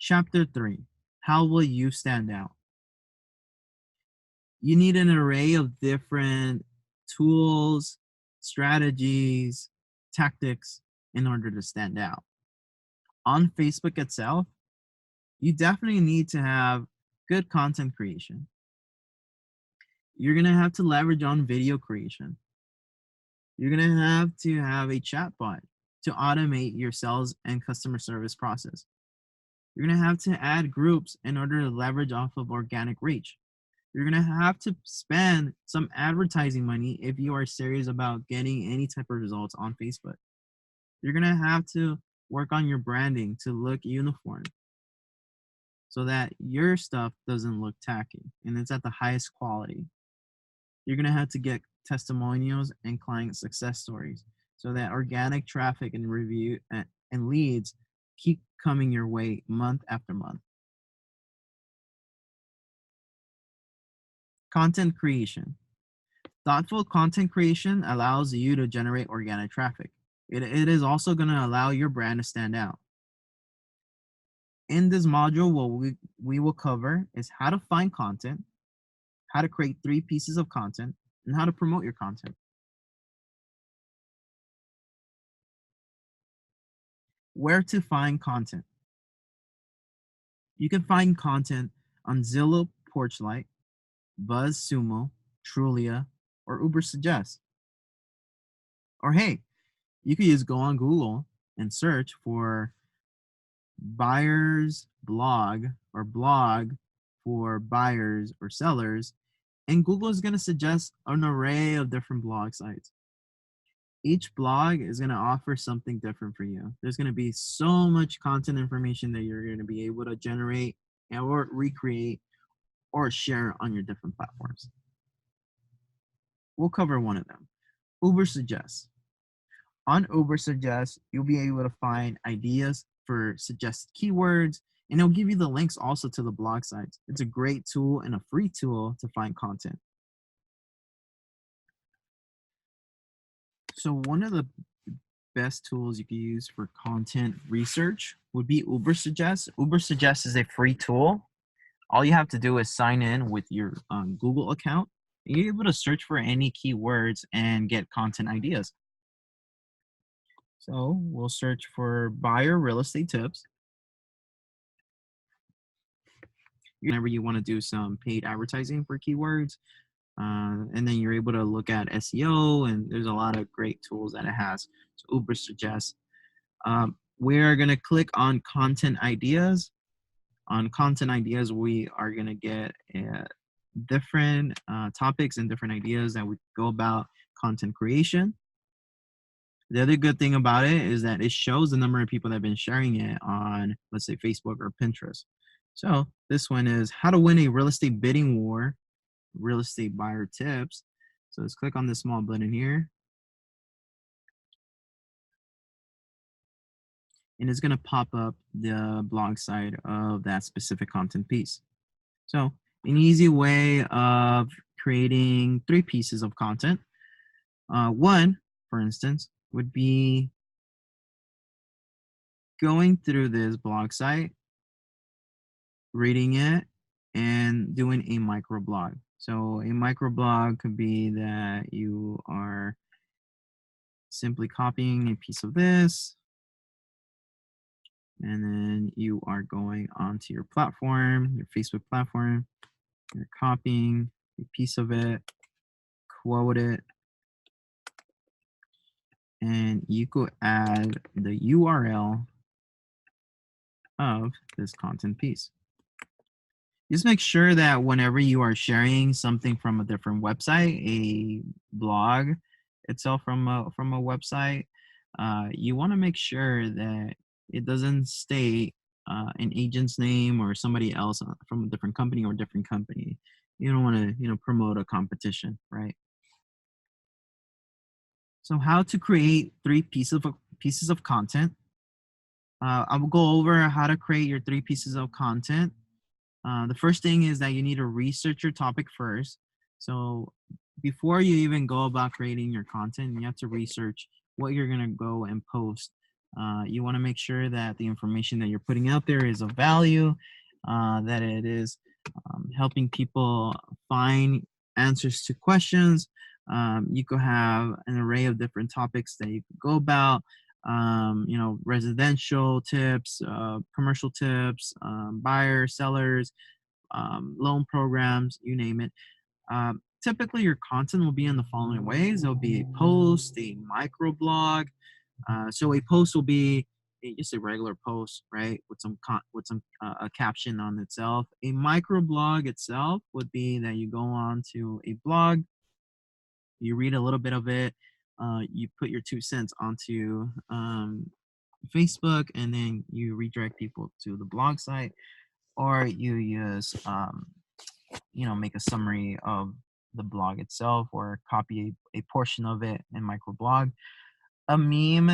Chapter 3, how will you stand out? You need an array of different tools, strategies, tactics in order to stand out. On Facebook itself, you definitely need to have good content creation. You're going to have to leverage on video creation. You're going to have a chatbot to automate your sales and customer service process. You're going to have to add groups in order to leverage off of organic reach. You're going to have to spend some advertising money if you are serious about getting any type of results on Facebook. You're going to have to work on your branding to look uniform so that your stuff doesn't look tacky and it's at the highest quality. You're going to have to get testimonials and client success stories so that organic traffic and review and leads keep coming your way month after month. Content creation. Thoughtful content creation allows you to generate organic traffic. It is also going to allow your brand to stand out. In this module, what we will cover is how to find content, how to create 3 pieces of content, and how to promote your content. Where to find content. You can find content on Zillow Porchlight, BuzzSumo, Trulia, or Ubersuggest. Or hey, you could just go on Google and search for buyers blog or blog for buyers or sellers, and Google is going to suggest an array of different blog sites. Each blog is going to offer something different for you. There's going to be so much content information that you're going to be able to generate or recreate or share on your different platforms. We'll cover one of them. Ubersuggest. On Ubersuggest, you'll be able to find ideas for suggested keywords, and it'll give you the links also to the blog sites. It's a great tool and a free tool to find content. So one of the best tools you can use for content research would be Ubersuggest. Ubersuggest is a free tool. All you have to do is sign in with your Google account. And you're able to search for any keywords and get content ideas. So we'll search for buyer real estate tips. Whenever you want to do some paid advertising for keywords, and then you're able to look at SEO, and there's a lot of great tools that it has. So Ubersuggest. We're going to click on content ideas. On content ideas, we are going to get different topics and different ideas that we go about content creation. The other good thing about it is that it shows the number of people that have been sharing it on, let's say, Facebook or Pinterest. So this one is how to win a real estate bidding war, real estate buyer tips. So let's click on this small button here. And it's going to pop up the blog site of that specific content piece. So an easy way of creating 3 pieces of content. One, for instance, would be going through this blog site, reading it, and doing a microblog. So a microblog could be that you are simply copying a piece of this, and then you are going onto your platform, your Facebook platform, you're copying a piece of it, quote it, and you could add the URL of this content piece. Just make sure that whenever you are sharing something from a different website, a blog itself from a website, you want to make sure that it doesn't state an agent's name or somebody else from a different company or different company. You don't want to, promote a competition, right? So how to create 3 pieces of content. I will go over how to create your 3 pieces of content. The first thing is that you need to research your topic first. So before you even go about creating your content, you have to research what you're going to go and post You want to make sure that the information that you're putting out there is of value, that it is helping people find answers to questions. You could have an array of different topics that you could go about. Residential tips, commercial tips, buyers, sellers, loan programs, you name it. Typically, your content will be in the following ways. There'll be a post, a microblog. So a post will be just a regular post, right, with some a caption on itself. A microblog itself would be that you go on to a blog, you read a little bit of it, you put your 2 cents onto Facebook, and then you redirect people to the blog site, or you use make a summary of the blog itself, or copy a portion of it in microblog. A meme,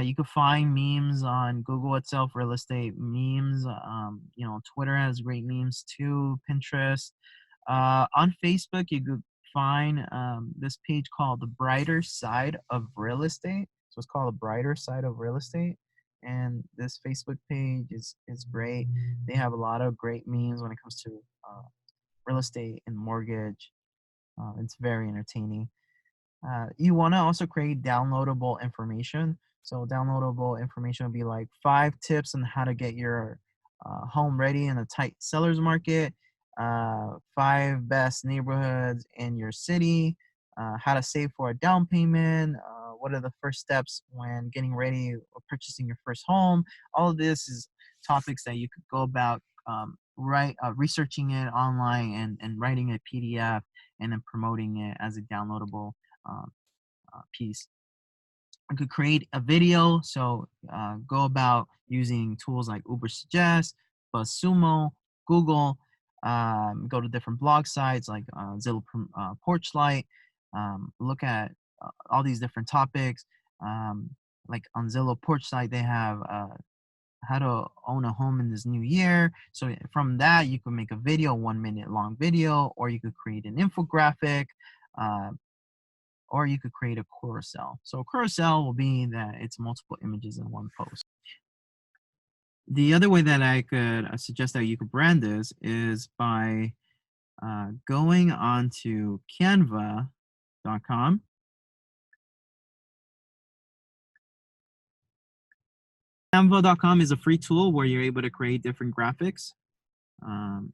you could find memes on Google itself, real estate memes. Twitter has great memes too, Pinterest. On Facebook, you could find this page called The Brighter Side of Real Estate. So it's called The Brighter Side of Real Estate. And this Facebook page is great. They have a lot of great memes when it comes to real estate and mortgage. It's very entertaining. You want to also create downloadable information. So downloadable information would be like 5 tips on how to get your home ready in a tight seller's market, 5 best neighborhoods in your city, how to save for a down payment, what are the first steps when getting ready or purchasing your first home. All of this is topics that you could go about researching it online, and writing a PDF, and then promoting it as a downloadable um, piece. I could create a video, so go about using tools like Uber Suggest, BuzzSumo, Google. Go to different blog sites like Zillow Porchlight. Look at all these different topics. Like on Zillow Porchlight, they have how to own a home in this new year. So from that, you can make a video, 1 minute long video, or you could create an infographic. Uh, or you could create a carousel. So a carousel will be that it's multiple images in one post. The other way that I could suggest that you could brand this is by going on to canva.com. Canva.com is a free tool where you're able to create different graphics.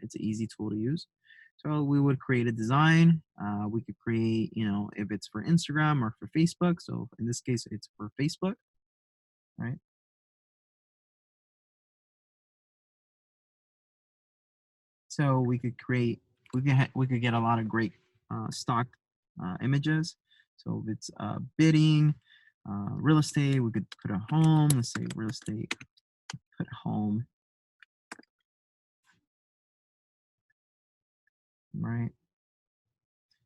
It's an easy tool to use. So we would create a design. We could create, if it's for Instagram or for Facebook. So in this case, it's for Facebook, right? So we could get a lot of great stock images. So if it's bidding, real estate, we could put a home. Let's say real estate, put home, right?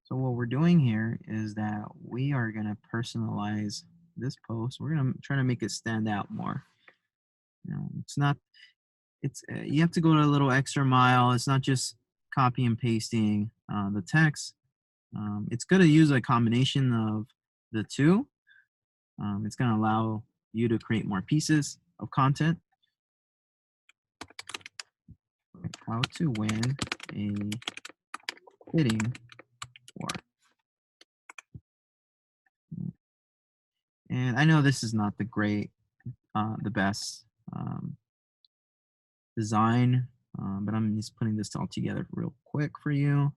So what we're doing here is that we are going to personalize this post. We're going to try to make it stand out more. It's not. It's you have to go to a little extra mile. It's not just copy and pasting the text. It's good to use a combination of the two. It's going to allow you to create more pieces of content. How to win a bidding war. And I know this is not the best design, but I'm just putting this all together real quick for you.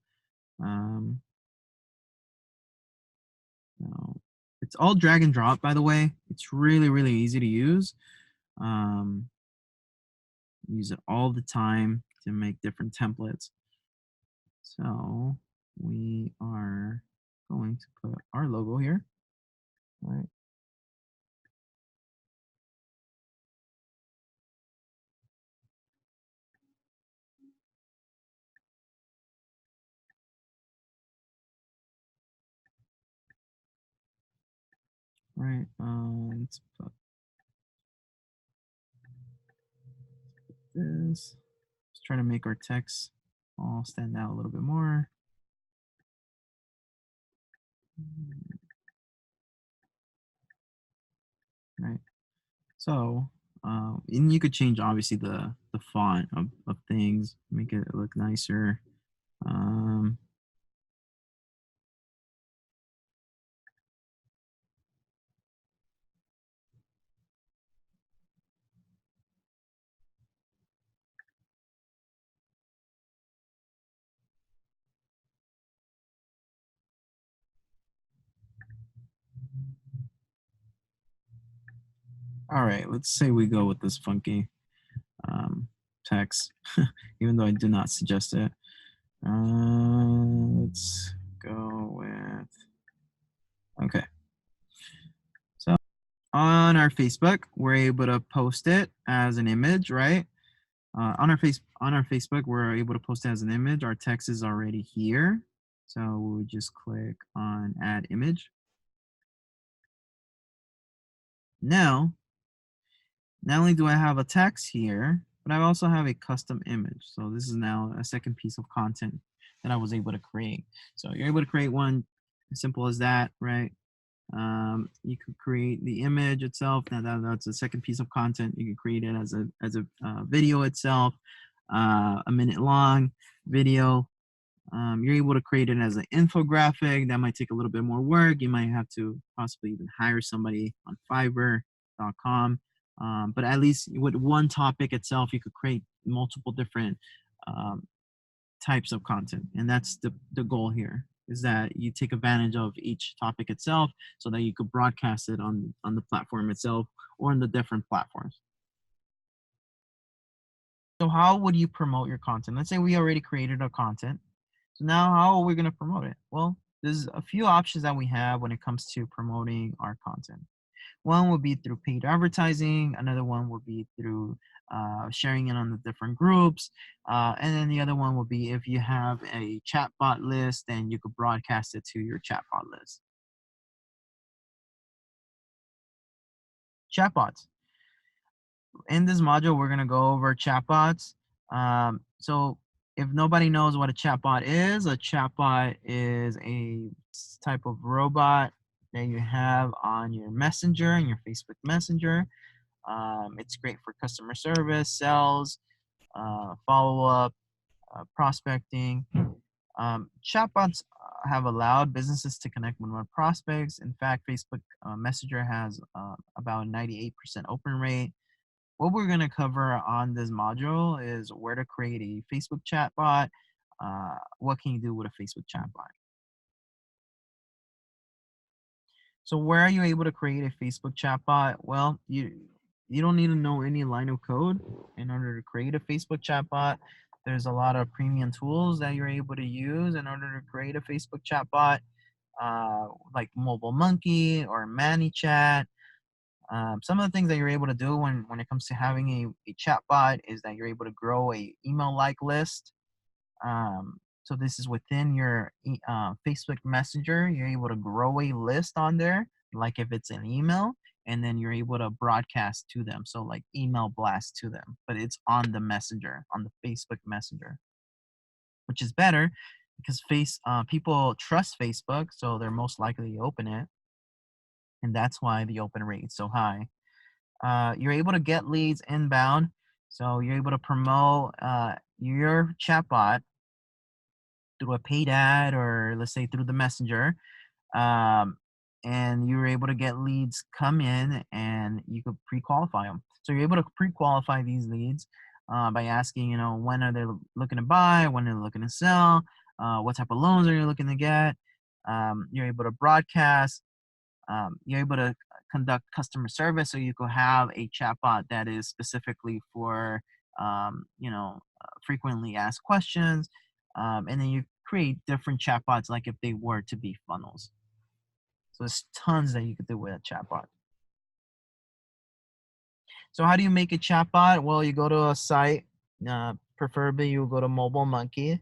Um, it's all drag and drop, by the way. It's really, really easy to use. Use it all the time to make different templates. So we are going to put our logo here. Right. Right. Let's put this. Just try to make our text all stand out a little bit more. Right. So, and you could change obviously the font of things, make it look nicer. Um, all right, let's say we go with this funky um, text, even though I do not suggest it. Let's go with okay. So on our Facebook, we're able to post it as an image, right? On our Facebook, we're able to post it as an image. Our text is already here, so we'll just click on Add Image. Now, not only do I have a text here, but I also have a custom image. So this is now a second piece of content that I was able to create. So you're able to create one as simple as that, right? You could create the image itself. Now that's a second piece of content. You can create it as a video itself, a minute long video. You're able to create it as an infographic. That might take a little bit more work. You might have to possibly even hire somebody on Fiverr.com. But at least with one topic itself, you could create multiple different um, types of content. And that's the goal here is that you take advantage of each topic itself so that you could broadcast it on the platform itself or in the different platforms. So how would you promote your content? Let's say we already created our content. So now how are we going to promote it? Well, there's a few options that we have when it comes to promoting our content. One would be through paid advertising. Another one would be through sharing it on the different groups. And then the other one would be if you have a chatbot list, then you could broadcast it to your chatbot list. Chatbots. In this module, we're going to go over chatbots. So if nobody knows what a chatbot is a type of robot that you have on your messenger and your Facebook Messenger. It's great for customer service, sales, follow up, prospecting. Chatbots have allowed businesses to connect with more prospects. In fact, Facebook Messenger has about 98% open rate. What we're going to cover on this module is where to create a Facebook chatbot. What can you do with a Facebook chatbot? So where are you able to create a Facebook chatbot? Well, you don't need to know any line of code in order to create a Facebook chatbot. There's a lot of premium tools that you're able to use in order to create a Facebook chatbot, like Mobile Monkey or ManyChat. Some of the things that you're able to do when it comes to having a chatbot is that you're able to grow a email like list. So this is within your Facebook Messenger. You're able to grow a list on there, like if it's an email, and then you're able to broadcast to them. So like email blast to them, but it's on the Messenger, on the Facebook Messenger, which is better because people trust Facebook, so they're most likely to open it, and that's why the open rate is so high. You're able to get leads inbound, so you're able to promote your chatbot through a paid ad or let's say through the messenger, um, and you were able to get leads come in and you could pre-qualify them. So you're able to pre-qualify these leads by asking, when are they looking to buy, when are they looking to sell, what type of loans are you looking to get. You're able to broadcast. You're able to conduct customer service, so you could have a chatbot that is specifically for frequently asked questions, and then you create different chatbots like if they were to be funnels. So there's tons that you could do with a chatbot. So how do you make a chatbot? Well, you go to a site, preferably you go to Mobile Monkey.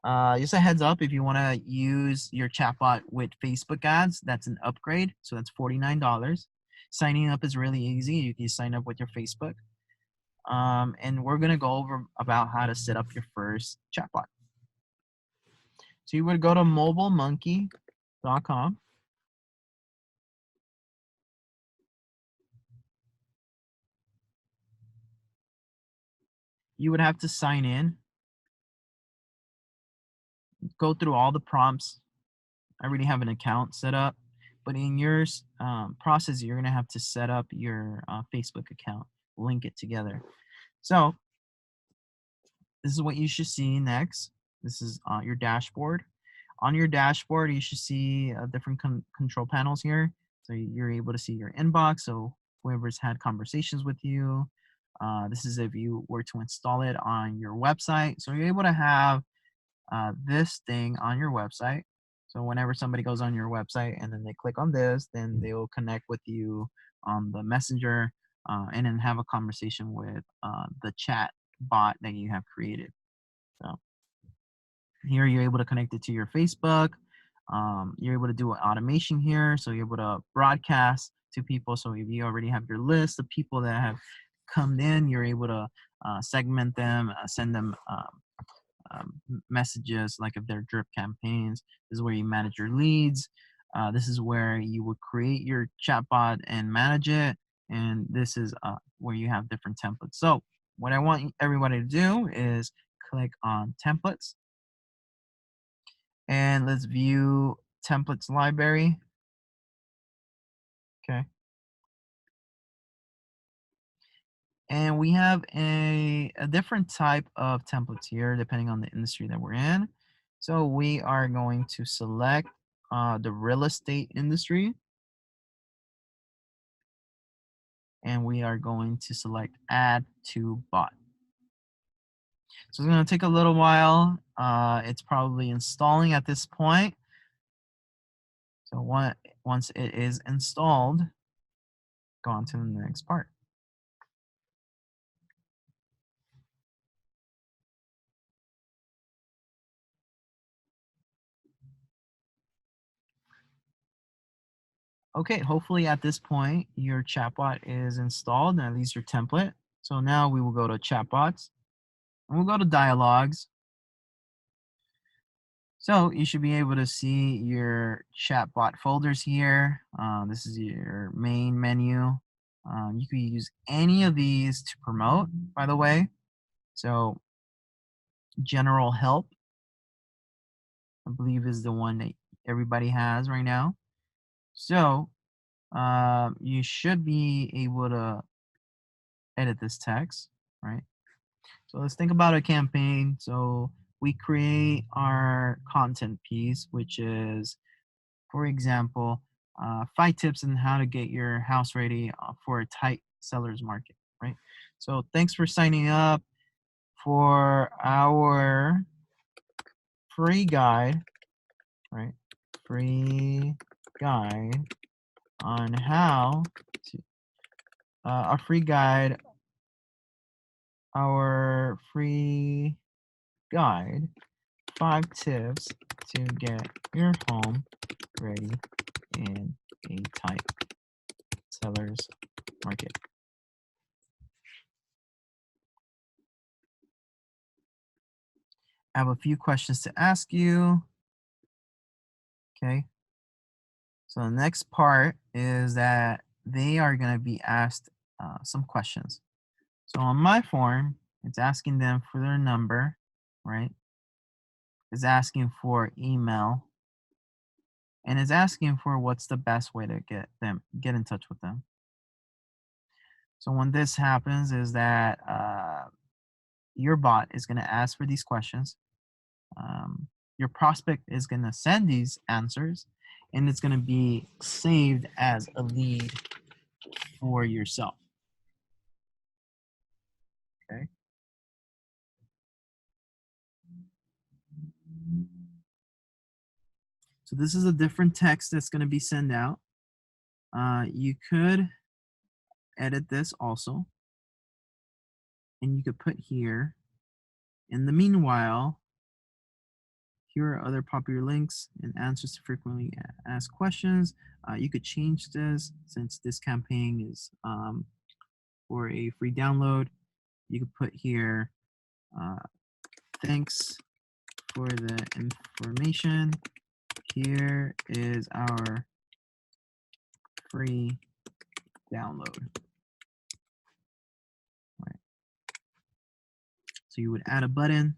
Just a heads up, if you want to use your chatbot with Facebook ads, that's an upgrade. So that's $49. Signing up is really easy. You can sign up with your Facebook. And we're going to go over about how to set up your first chatbot. So you would go to mobilemonkey.com. you would have to sign in, go through all the prompts. I already have an account set up, but in your process, you're gonna have to set up your Facebook account, link it together. So this is what you should see next. This is your dashboard. On your dashboard, you should see different control panels here. So you're able to see your inbox. So whoever's had conversations with you. This is if you were to install it on your website. So you're able to have this thing on your website. So whenever somebody goes on your website and then they click on this, then they will connect with you on the messenger and then have a conversation with the chat bot that you have created. So here you're able to connect it to your Facebook. You're able to do an automation here. So you're able to broadcast to people. So if you already have your list of people that have come in, you're able to segment them, send them messages, like if they're drip campaigns. This is where you manage your leads. This is where you would create your chatbot and manage it. And this is where you have different templates. So what I want everybody to do is click on templates. And let's view templates library. Okay. And we have a different type of templates here, depending on the industry that we're in. So we are going to select the real estate industry. And we are going to select add to bot. So it's going to take a little while. It's probably installing at this point. So once it is installed, go on to the next part. Okay, hopefully at this point your chatbot is installed, and at least your template. So now we will go to chatbots and we'll go to dialogues. So you should be able to see your chatbot folders here. This is your main menu. You can use any of these to promote, by the way. So general help, I believe, is the one that everybody has right now. So you should be able to edit this text, right? So let's think about a campaign. So we create our content piece, which is, for example, 5 tips on how to get your house ready for a tight seller's market, right? So thanks for signing up for our free guide, right? Free guide on how to, a free guide, our free guide, 5 tips to get your home ready in a tight seller's market. I have a few questions to ask you. Okay. So the next part is that they are going to be asked some questions. So on my form, it's asking them for their number, right? It's asking for email, and it's asking for what's the best way to get in touch with them. So when this happens, is that your bot is going to ask for these questions. Your prospect is going to send these answers, and it's going to be saved as a lead for yourself. Okay. So this is a different text that's going to be sent out. You could edit this also, and you could put here, in the meanwhile, here are other popular links and answers to frequently asked questions. You could change this, since this campaign is for a free download. You could put here, thanks for the information. Here is our free download. Right. So you would add a button,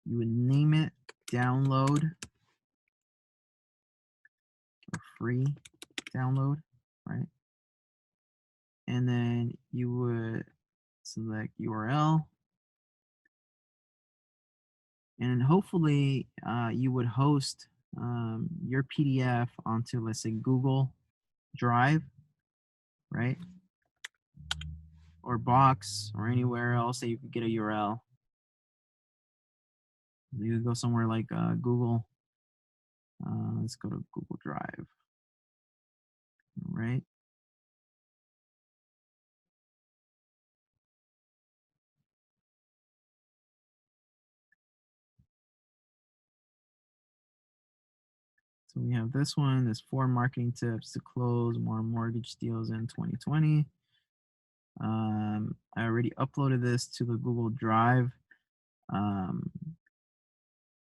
you would name it download or free download, right? And then you would select URL, and hopefully you would host your PDF onto, let's say, Google Drive, right? Or Box or anywhere else that you could get a URL. You could go somewhere like Google. Let's go to Google Drive, right? So we have this one. There's 4 marketing tips to close more mortgage deals in 2020. I already uploaded this to the Google Drive um,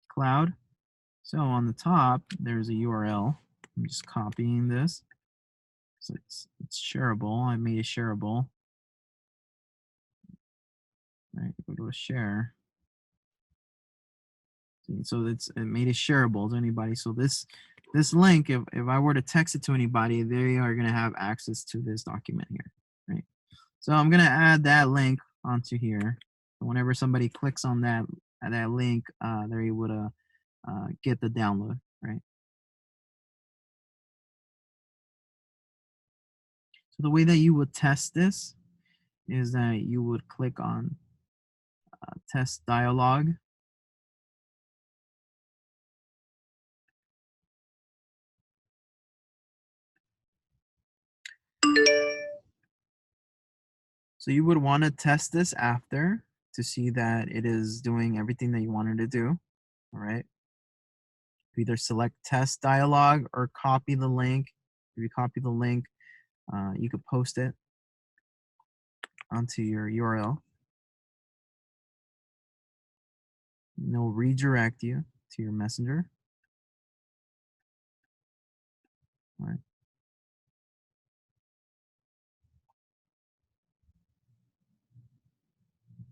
cloud. So on the top, there's a URL. I'm just copying this. So it's shareable. I made it shareable. Right, go to share. So it made it shareable to anybody. So this link, if I were to text it to anybody, they are going to have access to this document here, right? So I'm going to add that link onto here. So whenever somebody clicks on that link, they're able to get the download, right? So the way that you would test this is that you would click on test dialog. So you would want to test this after to see that it is doing everything that you wanted to do. All right. Either select test dialog or copy the link. If you copy the link, you could post it onto your URL. And it'll redirect you to your messenger. All right.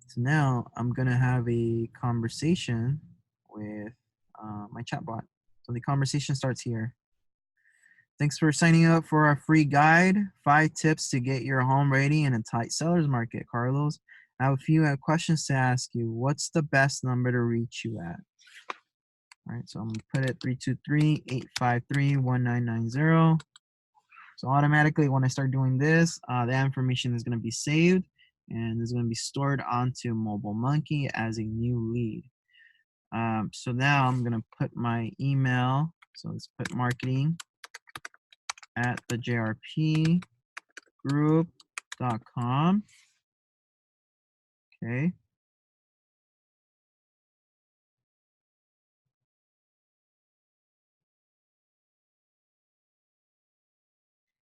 So now I'm gonna have a conversation with my chatbot. So the conversation starts here. Thanks for signing up for our free guide, 5 tips to get your home ready in a tight seller's market, Carlos. I have a few questions to ask you. What's the best number to reach you at? All right, so I'm gonna put it 323-853-1990. So automatically when I start doing this, that information is gonna be saved and is gonna be stored onto Mobile Monkey as a new lead. So now I'm gonna put my email. So let's put marketing at thejrpgroup.com. Okay.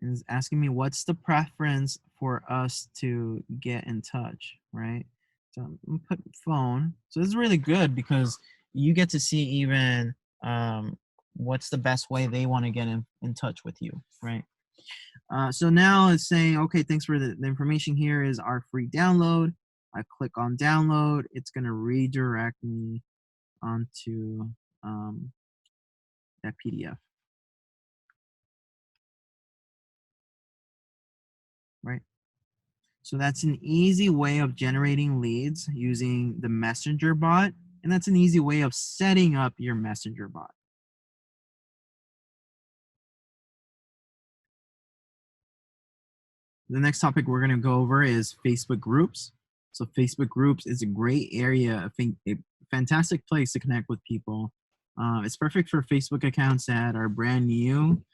And it's asking me what's the preference for us to get in touch, right? So I'm gonna put phone. So this is really good because you get to see even what's the best way they want to get in touch with you, right? So now it's saying, okay, thanks for the information. Here is our free download. I click on download. It's going to redirect me onto that PDF, right? So that's an easy way of generating leads using the messenger bot. And that's an easy way of setting up your messenger bot. The next topic we're going to go over is Facebook groups. So Facebook groups is a great area, I think a fantastic place to connect with people. It's perfect for Facebook accounts that are brand new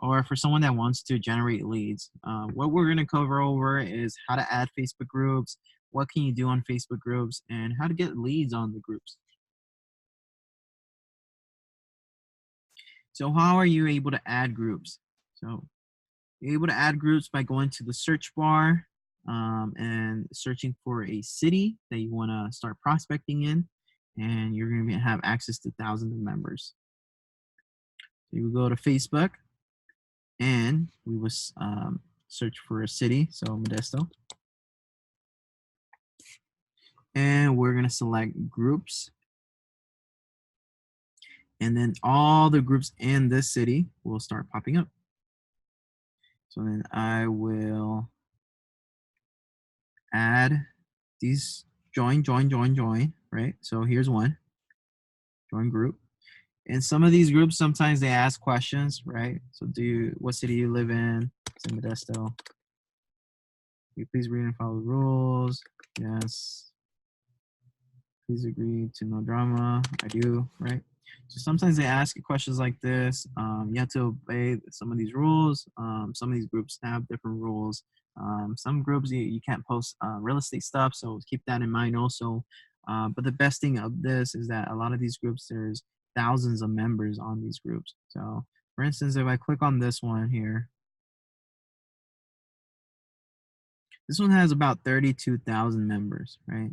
or for someone that wants to generate leads. What we're going to cover over is how to add Facebook groups, what can you do on Facebook groups, and how to get leads on the groups. So how are you able to add groups? So you're able to add groups by going to the search bar and searching for a city that you want to start prospecting in, and you're going to have access to thousands of members. So you will go to Facebook, and we will search for a city. So Modesto. and we're going to select groups, and then all the groups in this city will start popping up. So then I will add these, join, right? So here's one, join group. And some of these groups, sometimes they ask questions, right? So what city you live in? San Modesto. You please read and follow the rules. Yes. Please agree to no drama. I do, right? So sometimes they ask you questions like this. You have to obey some of these rules. Some of these groups have different rules. Some groups you can't post real estate stuff, so keep that in mind also. But the best thing of this is that a lot of these groups, there's thousands of members on these groups. So for instance, if I click on this one here, this one has about 32,000 members, right?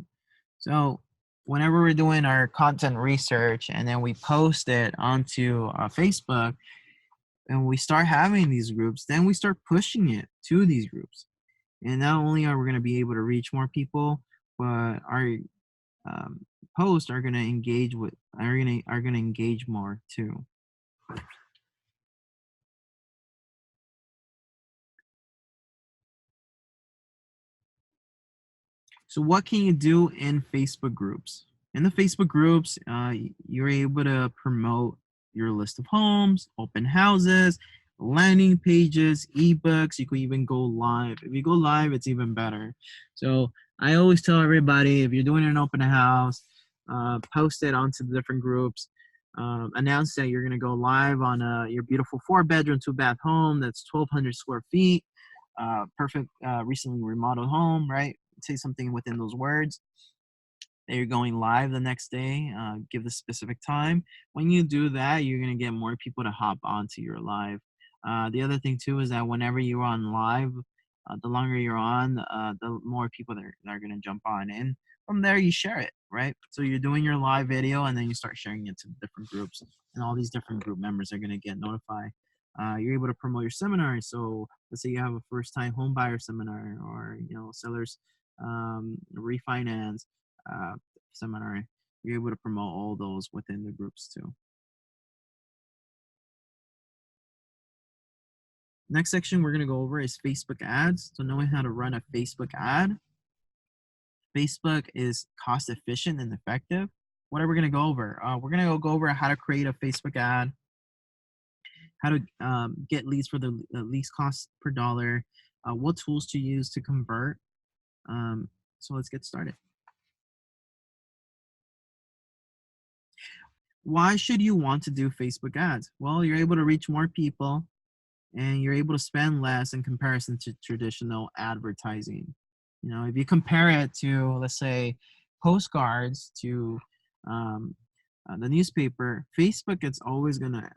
So whenever we're doing our content research and then we post it onto Facebook and we start having these groups, then we start pushing it to these groups. And not only are we going to be able to reach more people, but our posts are going to engage more too. So what can you do in Facebook groups? In the Facebook groups, you're able to promote your list of homes, open houses, landing pages, ebooks. You could even go live. If you go live, it's even better. So I always tell everybody, if you're doing an open house, post it onto the different groups. Announce that you're going to go live on your beautiful 4-bedroom, 2-bath home that's 1,200 square feet. Perfect, recently remodeled home, right? Say something within those words that you're going live the next day. Give the specific time. When you do that, you're going to get more people to hop onto your live. The other thing too is that whenever you're on live, the longer you're on, the more people that are going to jump on. And from there, you share it, right? So you're doing your live video and then you start sharing it to different groups, and all these different group members are going to get notified. You're able to promote your seminar. So let's say you have a first-time home buyer seminar, or sellers refinance uh, seminar. You're able to promote all those within the groups too. Next section we're going to go over is Facebook ads. So knowing how to run a Facebook ad. Facebook is cost efficient and effective. What are we going to go over? We're going to go over how to create a Facebook ad, how to get leads for the least cost per dollar, what tools to use to convert. So let's get started. Why should you want to do Facebook ads? Well, you're able to reach more people and you're able to spend less in comparison to traditional advertising. If you compare it to, let's say, postcards to the newspaper, Facebook, it's always going to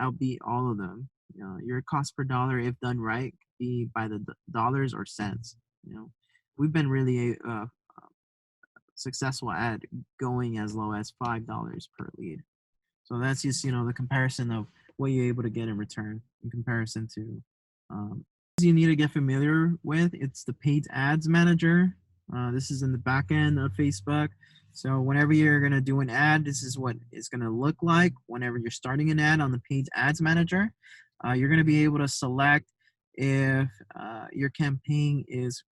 outbeat all of them. Your cost per dollar, if done right, be by the dollars or cents. We've been really successful at going as low as $5 per lead. So that's just the comparison of what you're able to get in return in comparison to. You need to get familiar with. It's the paid ads manager. This is in the back end of Facebook. So whenever you're going to do an ad, this is what it's going to look like. Whenever you're starting an ad on the paid ads manager, you're going to be able to select if your campaign is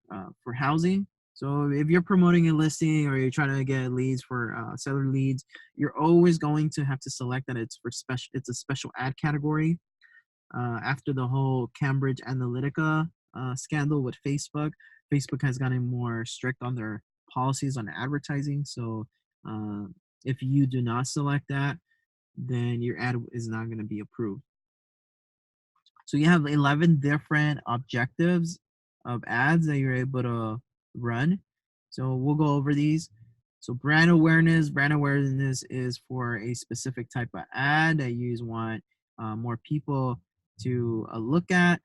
for housing. So if you're promoting a listing or you're trying to get leads for seller leads, you're always going to have to select that it's for special. It's a special ad category. After the whole Cambridge Analytica scandal with Facebook, Facebook has gotten more strict on their policies on advertising. So if you do not select that, then your ad is not going to be approved. So you have 11 different objectives of ads that you're able to run. So we'll go over these. So brand awareness is for a specific type of ad that you want more people to look at.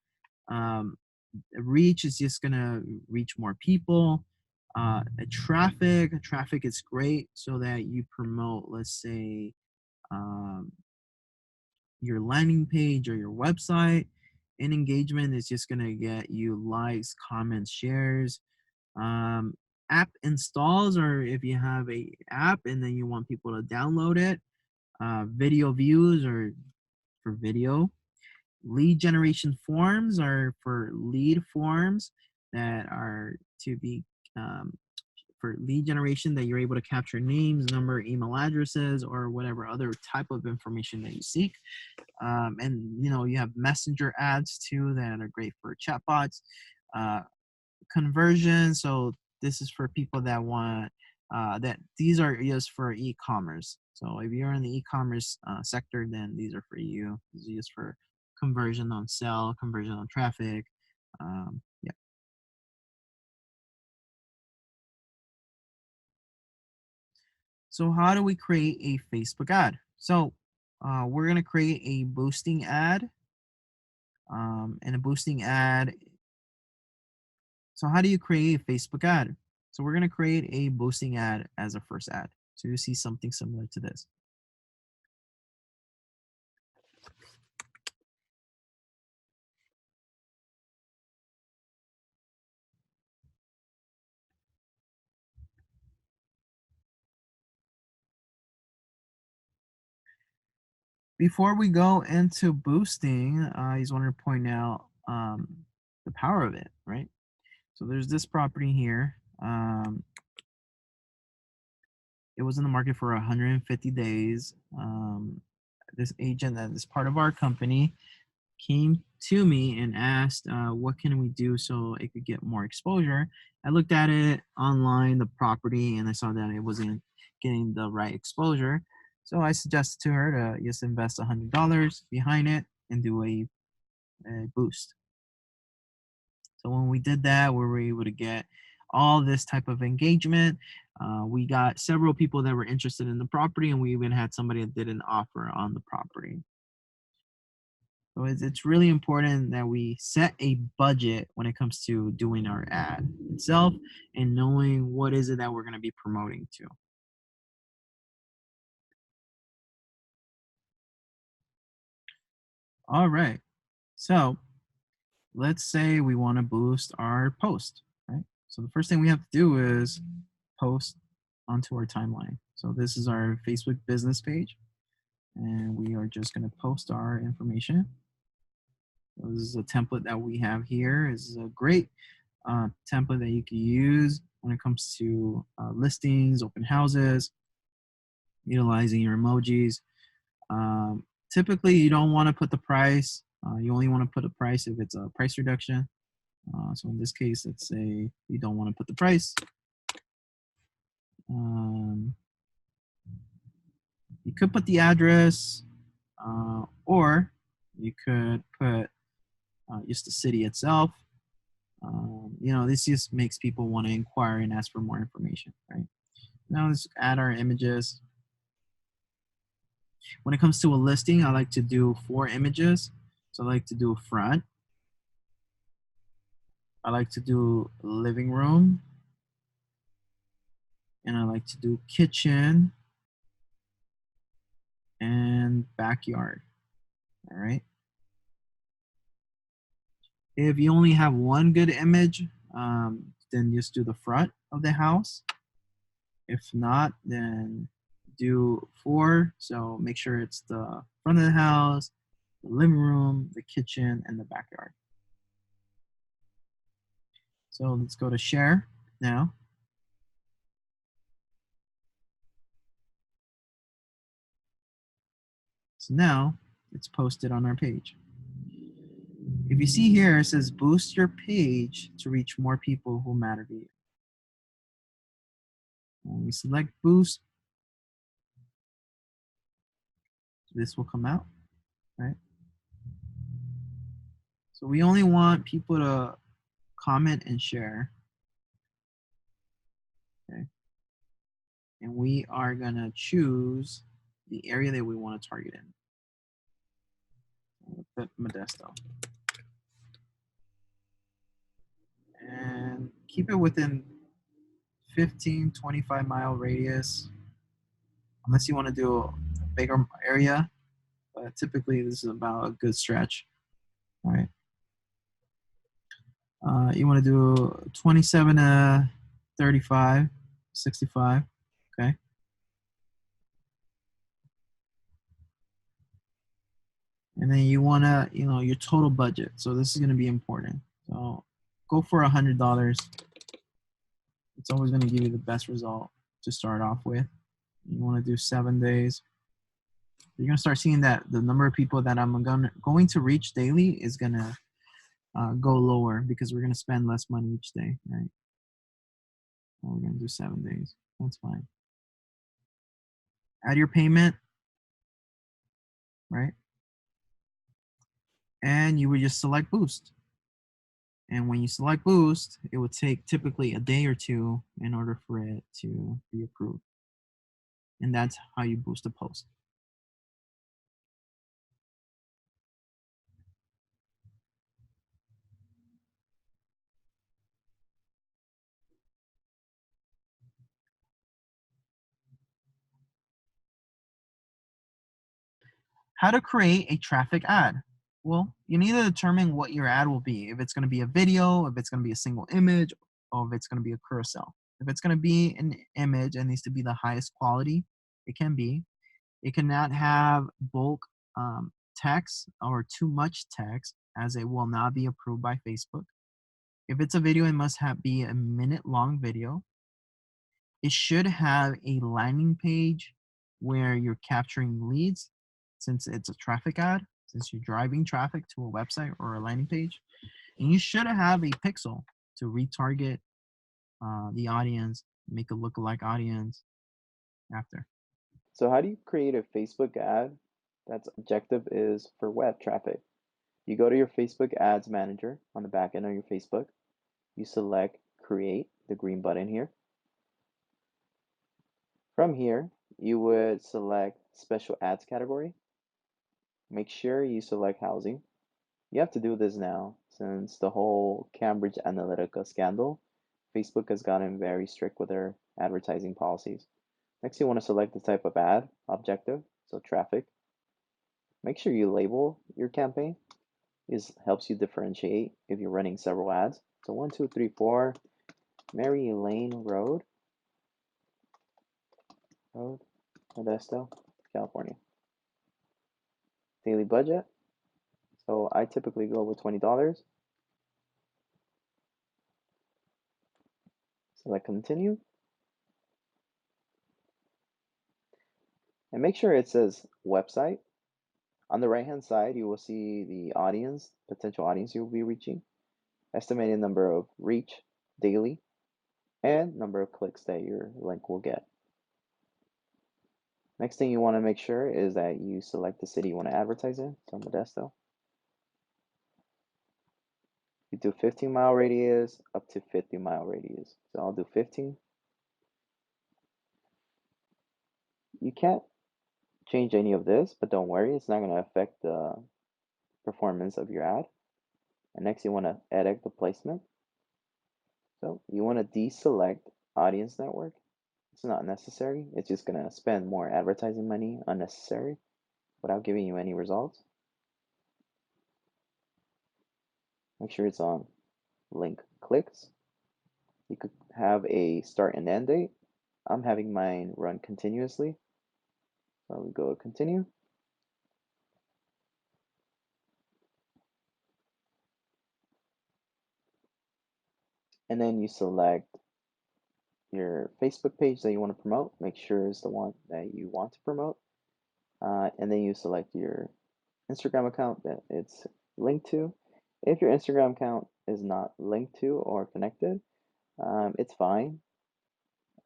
Reach is just gonna reach more people. Traffic is great so that you promote, let's say, um, your landing page or your website. And engagement is just gonna get you likes, comments, shares. app installs, or if you have a app and then you want people to download it. Video views or for video. Lead generation forms are for lead forms that are to be um, for lead generation that you're able to capture names, number, email addresses, or whatever other type of information that you seek. And you have messenger ads too that are great for chatbots. Uh, Conversion. So this is for people that want that these are just for e-commerce. So if you're in the e-commerce sector, then these are for you. These are just for conversion on sale, conversion on traffic. Yeah. So how do we create a Facebook ad? So we're gonna create a boosting ad, and a boosting ad. So how do you create a Facebook ad? So we're gonna create a boosting ad as a first ad. So you see something similar to this. Before we go into boosting, I just wanted to point out the power of it, right? So there's this property here. It was in the market for 150 days. This agent that is part of our company came to me and asked, what can we do so it could get more exposure? I looked at it online, the property, and I saw that it wasn't getting the right exposure. So I suggested to her to just invest $100 behind it and do a boost. So when we did that, we were able to get all this type of engagement. We got several people that were interested in the property, and we even had somebody that did an offer on the property. So it's really important that we set a budget when it comes to doing our ad itself and knowing what is it that we're going to be promoting to. All right. So let's say we want to boost our post, right? So the first thing we have to do is post onto our timeline. So this is our Facebook business page, and we are just going to post our information. So this is a template that we have here. This is a great template that you can use when it comes to listings, open houses, utilizing your emojis. Um, Typically, you don't want to put the price. You only want to put a price if it's a price reduction. So in this case, let's say you don't want to put the price. Um, you could put the address, or you could put just the city itself. This just makes people want to inquire and ask for more information, right? Now let's add our images. When it comes to a listing, I like to do 4 images. So I like to do front. I like to do living room. And I like to do kitchen and backyard. All right. If you only have one good image, then just do the front of the house. If not, then do 4. So make sure it's the front of the house, the living room, the kitchen, and the backyard. So let's go to share now. So now it's posted on our page. If you see here, it says boost your page to reach more people who matter to you. When we select boost, this will come out, right? So we only want people to comment and share. Okay. And we are gonna choose the area that we want to target in. I'll put Modesto. And keep it within 15, 25-mile radius, unless you want to do a bigger area, but typically this is about a good stretch. All right. You want to do 27 35, 65. Okay. And then you want to, your total budget. So this is going to be important. So go for $100. It's always going to give you the best result to start off with. You want to do 7 days. You're going to start seeing that the number of people that I'm going to reach daily is going to go lower because we're going to spend less money each day, right? So we're going to do 7 days. That's fine. Add your payment, right? And you would just select boost. And when you select boost, it would take typically a day or two in order for it to be approved. And that's how you boost a post. How to create a traffic ad. Well, you need to determine what your ad will be. If it's going to be a video, if it's going to be a single image, or if it's going to be a carousel. If it's going to be an image, it needs to be the highest quality it can be. It cannot have bulk text or too much text, as it will not be approved by Facebook. If it's a video, it must be a minute long video. It should have a landing page where you're capturing leads, since it's a traffic ad, since you're driving traffic to a website or a landing page. And you should have a pixel to retarget the audience, make a lookalike audience after. So how do you create a Facebook ad that's objective is for web traffic? You go to your Facebook Ads Manager on the back end of your Facebook. You select Create, the green button here. From here, you would select Special Ads category. Make sure you select housing. You have to do this now since the whole Cambridge Analytica scandal. Facebook has gotten very strict with their advertising policies. Next, you want to select the type of ad, objective, so traffic. Make sure you label your campaign. This helps you differentiate if you're running several ads. So 1234 Mary Lane Road, Modesto, California. Daily budget. So I typically go with $20. Select continue. And make sure it says website. On the right hand side, you will see the audience, potential audience you will be reaching, estimated number of reach daily, and number of clicks that your link will get. Next thing you want to make sure is that you select the city you want to advertise in, so Modesto. You do 15-mile radius up to 50-mile radius. So I'll do 15. You can't change any of this, but don't worry, it's not going to affect the performance of your ad. And next you want to edit the placement. So you want to deselect audience network. It's not necessary. It's just going to spend more advertising money unnecessary without giving you any results. Make sure it's on link clicks. You could have a start and end date. I'm having mine run continuously. So we go to continue. And then you select your Facebook page that you want to promote. Make sure it's the one that you want to promote. And then you select your Instagram account that it's linked to. If your Instagram account is not linked to or connected, it's fine.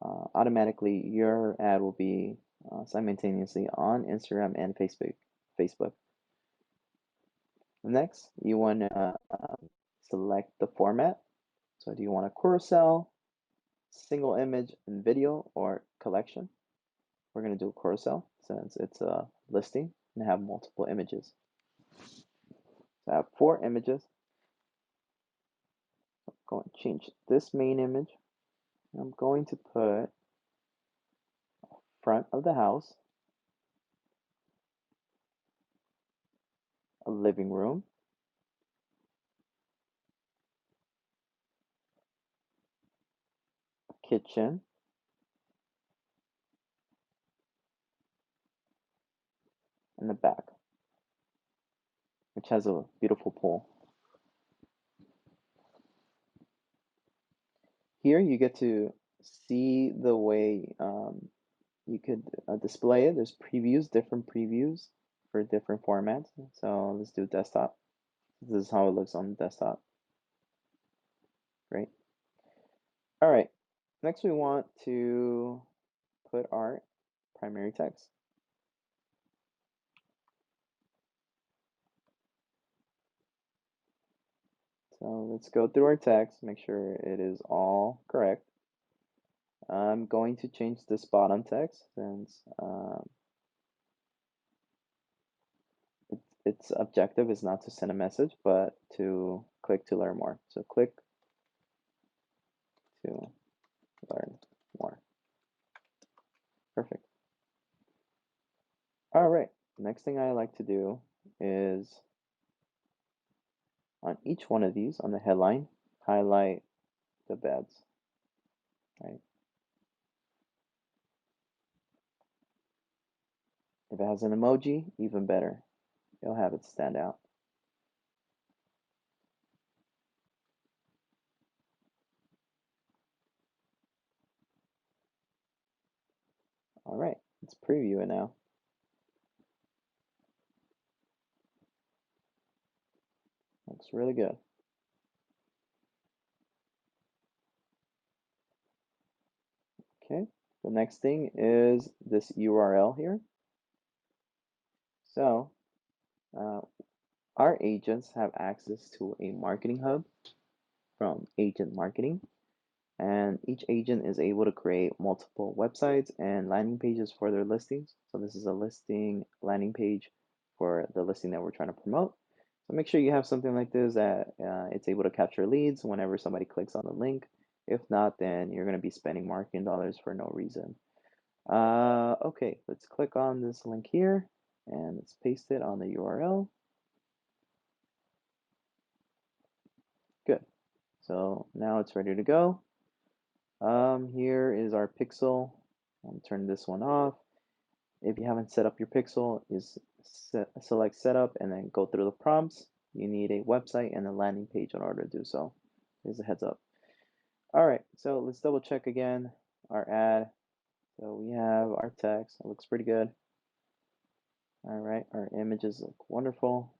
Automatically, your ad will be simultaneously on Instagram and Facebook. Next, you want to select the format. So do you want a carousel, single image and video, or collection? We're going to do a carousel since it's a listing and have multiple images. So I have 4 images. I'm going to change this main image. I'm going to put front of the house, a living room, a kitchen in the back, which has a beautiful pool. Here you get to see the way you could display it. There's previews, different previews for different formats. So let's do desktop. This is how it looks on the desktop. Great. All right. Next, we want to put our primary text. So let's go through our text, make sure it is all correct. I'm going to change this bottom text since its objective is not to send a message, but to click to learn more. So click to learn more. Perfect. All right. Next thing I like to do is on each one of these, on the headline, highlight the beds, right? If it has an emoji, even better. It'll have it stand out. All right, let's preview it now. Looks really good. Okay, the next thing is this URL here. So our agents have access to a marketing hub from Agent Marketing, and each agent is able to create multiple websites and landing pages for their listings. So this is a listing landing page for the listing that we're trying to promote. So make sure you have something like this that it's able to capture leads whenever somebody clicks on the link. If not, then you're going to be spending marketing dollars for no reason. Okay, let's click on this link here and let's paste it on the URL. Good. So now it's ready to go. Here is our pixel. I'll turn this one off. If you haven't set up your pixel, is select setup and then go through the prompts. You need a website and a landing page in order to do so. Here's a heads up. All right, so let's double check again our ad. So we have our text. It looks pretty good. All right, our images look wonderful.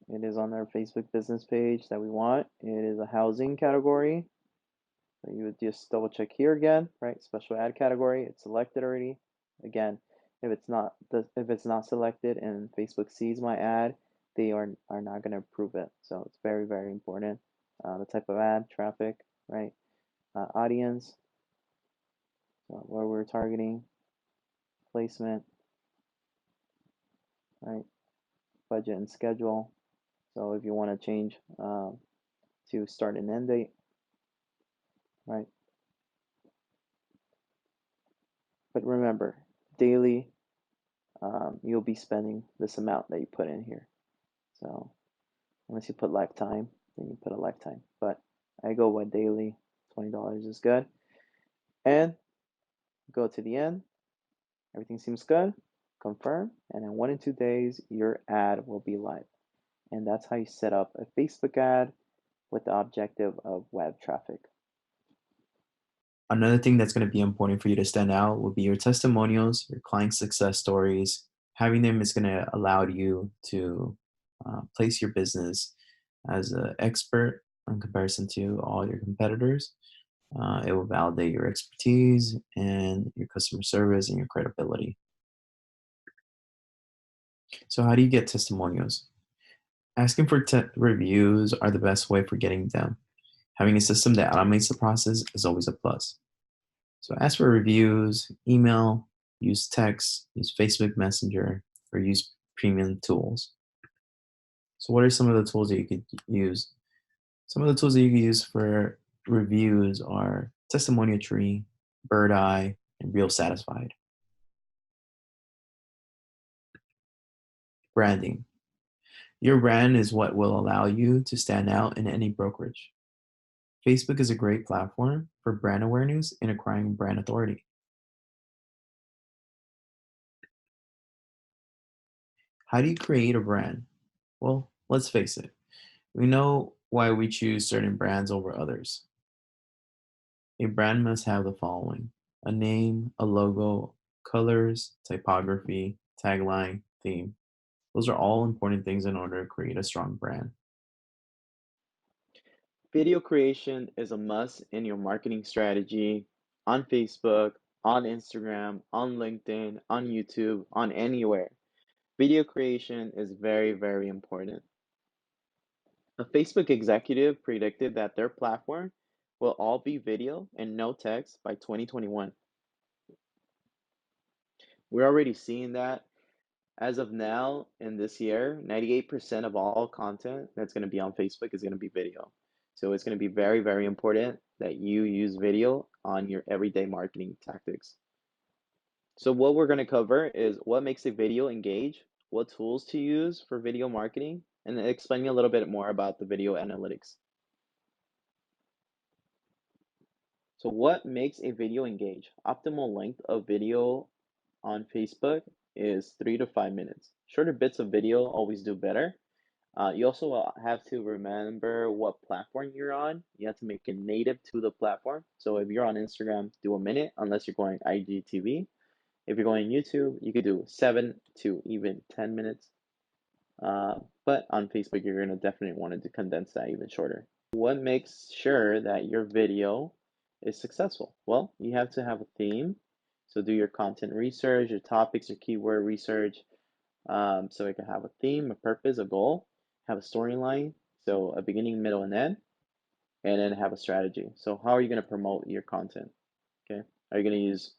It is on our Facebook business page that we want. It is a housing category. So you would just double check here again, right? Special ad category, it's selected already. Again, if it's not selected and Facebook sees my ad, they are not going to approve it. So it's very, very important. The type of ad, traffic, right? Audience, so where we're targeting, placement, right? Budget and schedule. So if you want to change to start and end date, right? But remember, daily, you'll be spending this amount that you put in here. So unless you put lifetime, then you put a lifetime. But I go with daily, $20 is good. And go to the end. Everything seems good. Confirm. And in 1 to 2 days, your ad will be live. And that's how you set up a Facebook ad with the objective of web traffic. Another thing that's going to be important for you to stand out will be your testimonials, your client success stories. Having them is going to allow you to place your business as an expert in comparison to all your competitors. It will validate your expertise and your customer service and your credibility. So, how do you get testimonials? Asking for reviews are the best way for getting them. Having a system that automates the process is always a plus. So ask for reviews, email, use text, use Facebook Messenger, or use premium tools. So what are some of the tools that you could use? Some of the tools that you can use for reviews are Testimonial Tree, Bird Eye, and Real Satisfied. Branding. Your brand is what will allow you to stand out in any brokerage. Facebook is a great platform for brand awareness and acquiring brand authority. How do you create a brand? Well, let's face it, we know why we choose certain brands over others. A brand must have the following: a name, a logo, colors, typography, tagline, theme. Those are all important things in order to create a strong brand. Video creation is a must in your marketing strategy on Facebook, on Instagram, on LinkedIn, on YouTube, on anywhere. Video creation is very, very important. A Facebook executive predicted that their platform will all be video and no text by 2021. We're already seeing that. As of now, in this year, 98% of all content that's going to be on Facebook is going to be video. So it's going to be very, very important that you use video on your everyday marketing tactics. So what we're going to cover is what makes a video engage, what tools to use for video marketing, and then explaining a little bit more about the video analytics. So what makes a video engage? Optimal length of video on Facebook is 3 to 5 minutes. Shorter bits of video always do better. You also have to remember what platform you're on. You have to make it native to the platform. So if you're on Instagram, do a minute, unless you're going IGTV. If you're going YouTube, you could do 7 to even 10 minutes. But on Facebook, you're going to definitely want to condense that even shorter. What makes sure that your video is successful? Well, you have to have a theme. So do your content research, your topics, your keyword research. So it can have a theme, a purpose, a goal, have a storyline, so a beginning, middle, and end, and then have a strategy. So how are you going to promote your content? Okay, are you going to use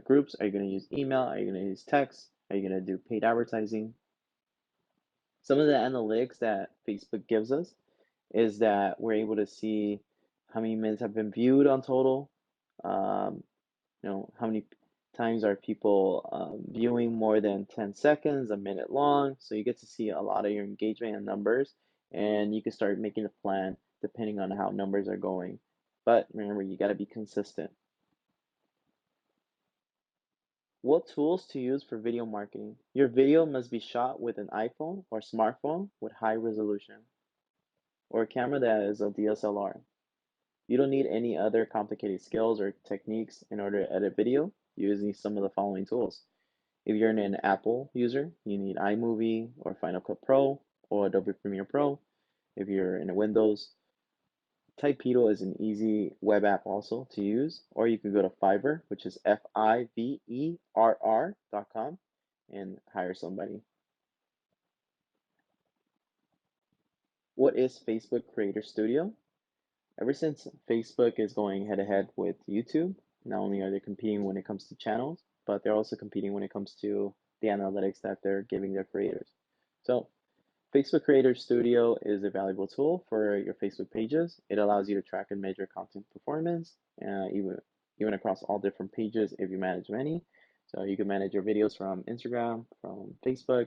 groups? Are you going to use email? Are you going to use text? Are you going to do paid advertising? Some of the analytics that Facebook gives us is that we're able to see how many minutes have been viewed on total. Um, how many times are people viewing more than 10 seconds, a minute long. So you get to see a lot of your engagement and numbers, and you can start making a plan depending on how numbers are going. But remember, you got to be consistent. What tools to use for video marketing? Your video must be shot with an iPhone or smartphone with high resolution, or a camera that is a DSLR. You don't need any other complicated skills or techniques in order to edit video using some of the following tools. If you're an Apple user, you need iMovie or Final Cut Pro or Adobe Premiere Pro. If you're in a Windows, Typedo is an easy web app also to use, or you can go to Fiverr, which is Fiverr.com, and hire somebody. What is Facebook Creator Studio? Ever since Facebook is going head to head with YouTube, not only are they competing when it comes to channels, but they're also competing when it comes to the analytics that they're giving their creators. So Facebook Creator Studio is a valuable tool for your Facebook pages. It allows you to track and measure content performance, even across all different pages if you manage many. So you can manage your videos from Instagram, from Facebook.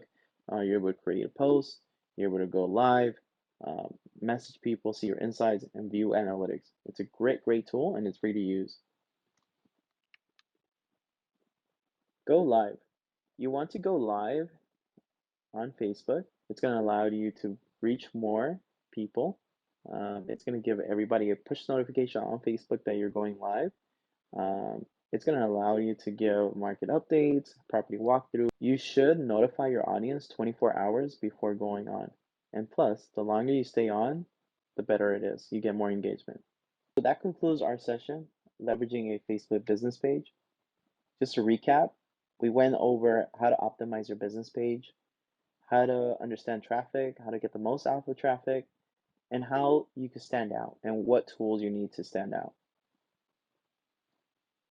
You're able to create a post. You're able to go live, message people, see your insights, and view analytics. It's a great, great tool, and it's free to use. Go live. You want to go live on Facebook. It's going to allow you to reach more people. It's going to give everybody a push notification on Facebook that you're going live. It's going to allow you to give market updates, property walkthrough. You should notify your audience 24 hours before going on. And plus, the longer you stay on, the better it is. You get more engagement. So that concludes our session, leveraging a Facebook business page. Just to recap, we went over how to optimize your business page, how to understand traffic, how to get the most out of traffic, and how you can stand out and what tools you need to stand out.